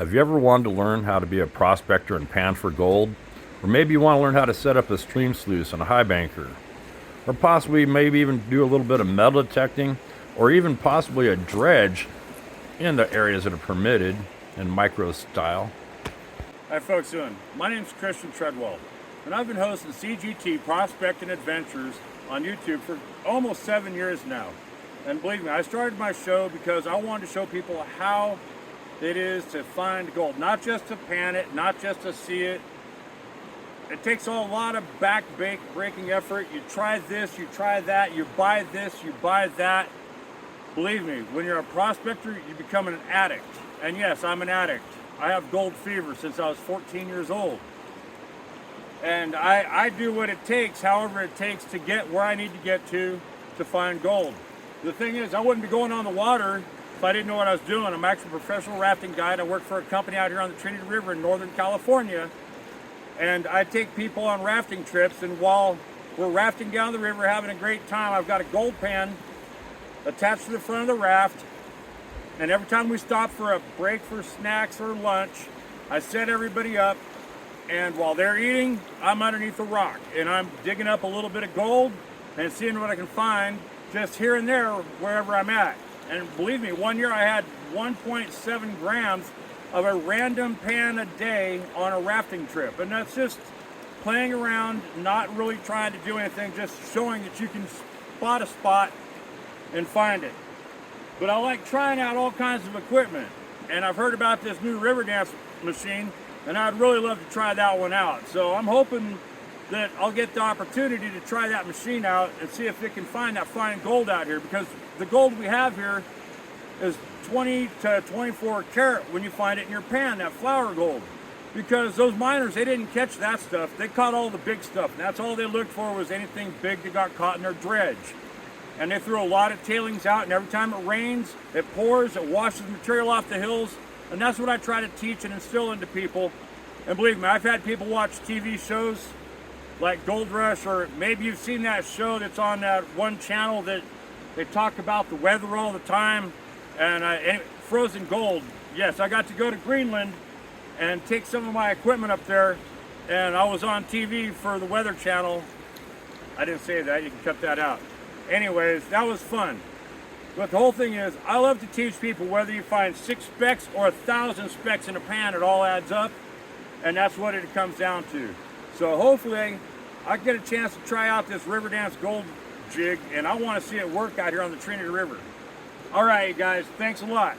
Have you ever wanted to learn how to be a prospector and pan for gold? Or maybe you want to learn how to set up a stream sluice and a high banker? Or possibly maybe even do a little bit of metal detecting, or even possibly a dredge in the areas that are permitted in micro style? Hi folks, doing? My name's Christian Treadwell, and I've been hosting CGT Prospecting Adventures on YouTube for almost 7 years now. And believe me, I started my show because I wanted to show people how it is to find gold, not just to pan it, not just to see it. It takes a lot of back-breaking effort. You try this, you try that, you buy this, you buy that. Believe me, when you're a prospector, you become an addict. And yes, I'm an addict. I have gold fever since I was 14 years old. And I do what it takes, however it takes, to get where I need to get to find gold. The thing is, I wouldn't be going on the water if I didn't know what I was doing. I'm actually a professional rafting guide. I work for a company out here on the Trinity River in Northern California. And I take people on rafting trips, and while we're rafting down the river, having a great time, I've got a gold pan attached to the front of the raft. And every time we stop for a break for snacks or lunch, I set everybody up. And while they're eating, I'm underneath the rock. And I'm digging up a little bit of gold and seeing what I can find just here and there wherever I'm at. And believe me, one year I had 1.7 grams of a random pan a day on a rafting trip. And that's just playing around, not really trying to do anything, just showing that you can spot a spot and find it. But I like trying out all kinds of equipment. And I've heard about this new Riverdance machine, and I'd really love to try that one out. So I'm hoping that I'll get the opportunity to try that machine out and see if it can find that fine gold out here, because the gold we have here is 20 to 24 karat when you find it in your pan, that flour gold. Because those miners, they didn't catch that stuff. They caught all the big stuff, and that's all they looked for, was anything big that got caught in their dredge. And they threw a lot of tailings out, and every time it rains, it pours, it washes material off the hills. And that's what I try to teach and instill into people. And believe me, I've had people watch TV shows like Gold Rush, or maybe you've seen that show that's on that one channel that they talk about the weather all the time. And frozen gold. Yes, I got to go to Greenland and take some of my equipment up there, and I was on TV for the Weather Channel. I didn't say that, you can cut that out. Anyways, that was fun. But the whole thing is, I love to teach people, whether you find 6 specks or 1,000 specks in a pan, it all adds up. And that's what it comes down to. So hopefully, I get a chance to try out this Riverdance gold jig, and I want to see it work out here on the Trinity River. All right, guys, thanks a lot.